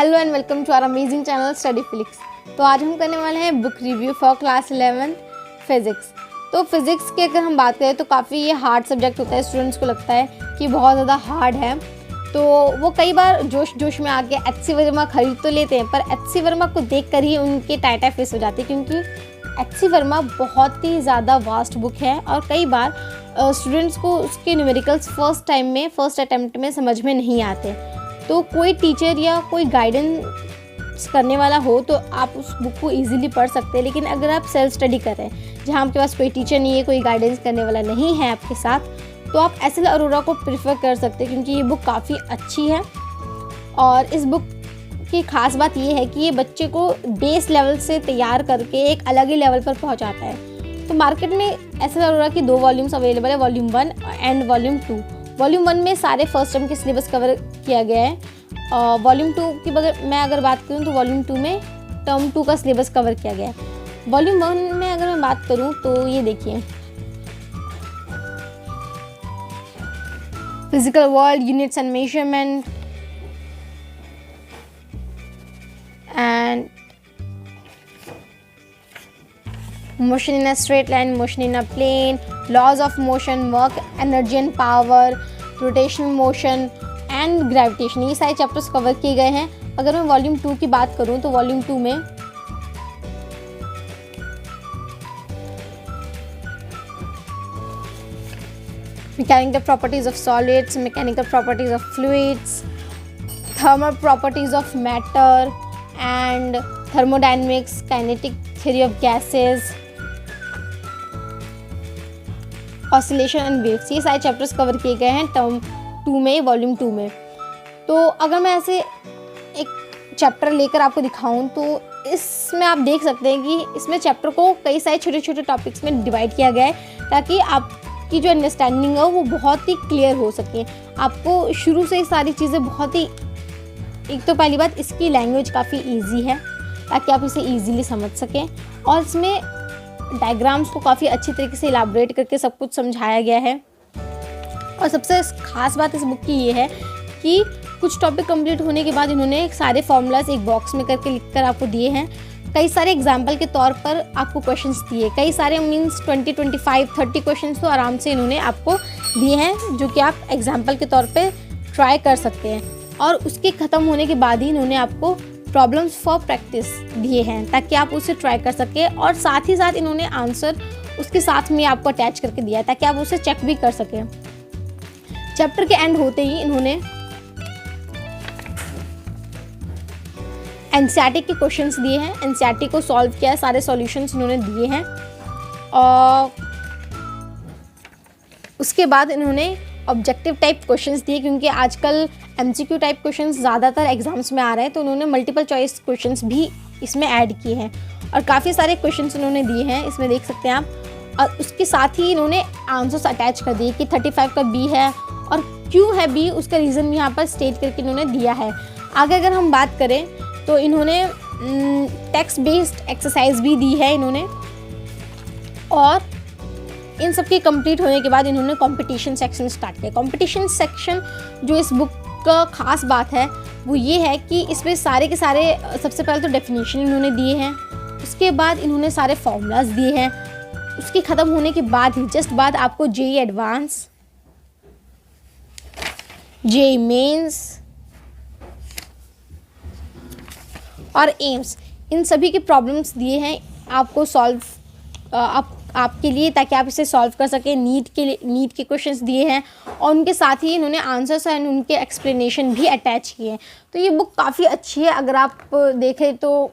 Hello and welcome to our amazing channel Study Felix. तो आज हम करने वाले हैं book review for class 11 physics. तो फिज़िक्स की अगर हम बात करें तो काफ़ी ये हार्ड सब्जेक्ट होता है। स्टूडेंट्स को लगता है कि बहुत ज़्यादा हार्ड है, तो वो कई बार जोश में आके एच.सी. वर्मा खरीद तो लेते हैं, पर एच.सी. वर्मा को देख कर ही उनके टाइटा फेस हो जाती है, क्योंकि एच.सी. वर्मा बहुत ही ज़्यादा वास्ट बुक है और कई बार स्टूडेंट्स को उसके न्यूमेरिकल्स फर्स्ट अटैम्प्ट में समझ में नहीं आते। तो कोई टीचर या कोई गाइडेंस करने वाला हो तो आप उस बुक को इजीली पढ़ सकते हैं। लेकिन अगर आप सेल्फ स्टडी कर रहे हैं, जहाँ आपके पास कोई टीचर नहीं है, कोई गाइडेंस करने वाला नहीं है आपके साथ, तो आप एस.एल. अरोरा को प्रेफर कर सकते हैं, क्योंकि ये बुक काफ़ी अच्छी है। और इस बुक की खास बात ये है कि ये बच्चे को बेस लेवल से तैयार करके एक अलग ही लेवल पर पहुँचाता है। तो मार्केट में एस.एल. अरोरा की 2 वॉल्यूम्स अवेलेबल है, वॉल्यूम 1 एंड वॉल्यूम 2। वॉल्यूम 1 में सारे फर्स्ट टर्म के सिलेबस कवर किया गया है। वॉल्यूम 2 की अगर बात करूँ तो वॉल्यूम 2 में टर्म 2 का सिलेबस कवर किया गया है। वॉल्यूम 1 में अगर मैं बात करूँ तो ये देखिए, physical world, units and measurement and motion in a straight line, motion in a plane, laws of motion, work, energy and power, rotational motion and gravitation, ये सारे चैप्टर्स कवर किए गए हैं। अगर मैं वॉल्यूम 2 की बात करूँ तो वॉल्यूम 2 में mechanical properties of solids, mechanical properties of fluids, thermal properties of matter and thermodynamics, kinetic theory of gases, oscillation and waves, ये सारे चैप्टर्स कवर किए गए हैं टर्म 2 में, वॉल्यूम 2 में। तो अगर मैं ऐसे एक चैप्टर लेकर आपको दिखाऊं तो इसमें आप देख सकते हैं कि इसमें चैप्टर को कई सारे छोटे छोटे टॉपिक्स में डिवाइड किया गया है, ताकि आपकी जो अंडरस्टैंडिंग है वो बहुत ही क्लियर हो सके। आपको शुरू से ये सारी चीज़ें बहुत ही, एक तो पहली बात इसकी लैंग्वेज काफ़ी ईजी है ताकि आप इसे ईजीली समझ सकें, और इसमें डायग्राम्स को काफ़ी अच्छी तरीके से इलाबोरेट करके सब कुछ समझाया गया है। और सबसे खास बात इस बुक की ये है कि कुछ टॉपिक कंप्लीट होने के बाद इन्होंने सारे फॉर्मूलाज एक बॉक्स में करके लिखकर आपको दिए हैं। कई सारे एग्जाम्पल के तौर पर आपको क्वेश्चंस दिए, कई सारे मीन्स 20, 25, 30 क्वेश्चंस तो आराम से इन्होंने आपको दिए हैं, जो कि आप एग्जाम्पल के तौर पर ट्राई कर सकते हैं। और उसके ख़त्म होने के बाद ही इन्होंने आपको प्रॉब्लम्स फॉर प्रैक्टिस दिए हैं, ताकि आप उसे ट्राई कर सकें। और साथ ही साथ इन्होंने आंसर उसके साथ में आपको अटैच करके दिया है, ताकि आप उसे चेक भी कर सकें। चैप्टर के एंड होते ही इन्होंने एनसीईआरटी के क्वेश्चंस दिए हैं, एनसीईआरटी को सॉल्व किया है, सारे सॉल्यूशंस इन्होंने दिए हैं। और उसके बाद इन्होंने ऑब्जेक्टिव टाइप क्वेश्चंस दिए, क्योंकि आजकल एमसीक्यू टाइप क्वेश्चंस ज़्यादातर एग्जाम्स में आ रहे हैं, तो उन्होंने मल्टीपल चॉइस क्वेश्चंस भी इसमें ऐड किए हैं और काफ़ी सारे क्वेश्चंस उन्होंने दिए हैं, इसमें देख सकते हैं आप। और उसके साथ ही इन्होंने आंसर्स अटैच कर दिए कि 35 का बी है और क्यों है बी, उसका रीज़न भी यहाँ पर स्टेट करके इन्होंने दिया है। आगे अगर हम बात करें तो इन्होंने टेक्स्ट बेस्ड एक्सरसाइज भी दी है इन्होंने। और इन सब के कंप्लीट होने के बाद इन्होंने कंपटीशन सेक्शन स्टार्ट किया। कंपटीशन सेक्शन जो इस बुक का ख़ास बात है वो ये है कि इसमें सारे के सारे, सबसे पहले तो डेफिनेशन इन्होंने दिए हैं, उसके बाद इन्होंने सारे फॉर्मूलाज दिए हैं। उसके ख़त्म होने के बाद ही जस्ट बाद आपको जेईई एडवांस, जेईई मेंस और एम्स, इन सभी के प्रॉब्लम्स दिए हैं आपको सॉल्व आपके लिए, ताकि आप इसे सॉल्व कर सकें। नीट के क्वेश्चंस दिए हैं और उनके साथ ही इन्होंने आंसर्स एंड उनके एक्सप्लेनेशन भी अटैच किए हैं। तो ये बुक काफ़ी अच्छी है। अगर आप देखें तो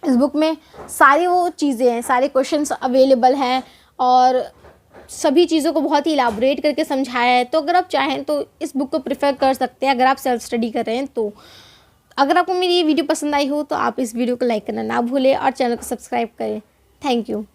इस बुक में सारी वो चीज़ें हैं, सारे क्वेश्चंस अवेलेबल हैं और सभी चीज़ों को बहुत ही इलाबोरेट करके समझाया है। तो अगर आप चाहें तो इस बुक को प्रेफर कर सकते हैं, अगर आप सेल्फ स्टडी कर रहे हैं तो। अगर आपको मेरी ये वीडियो पसंद आई हो तो आप इस वीडियो को लाइक करना ना भूलें और चैनल को सब्सक्राइब करें। Thank you.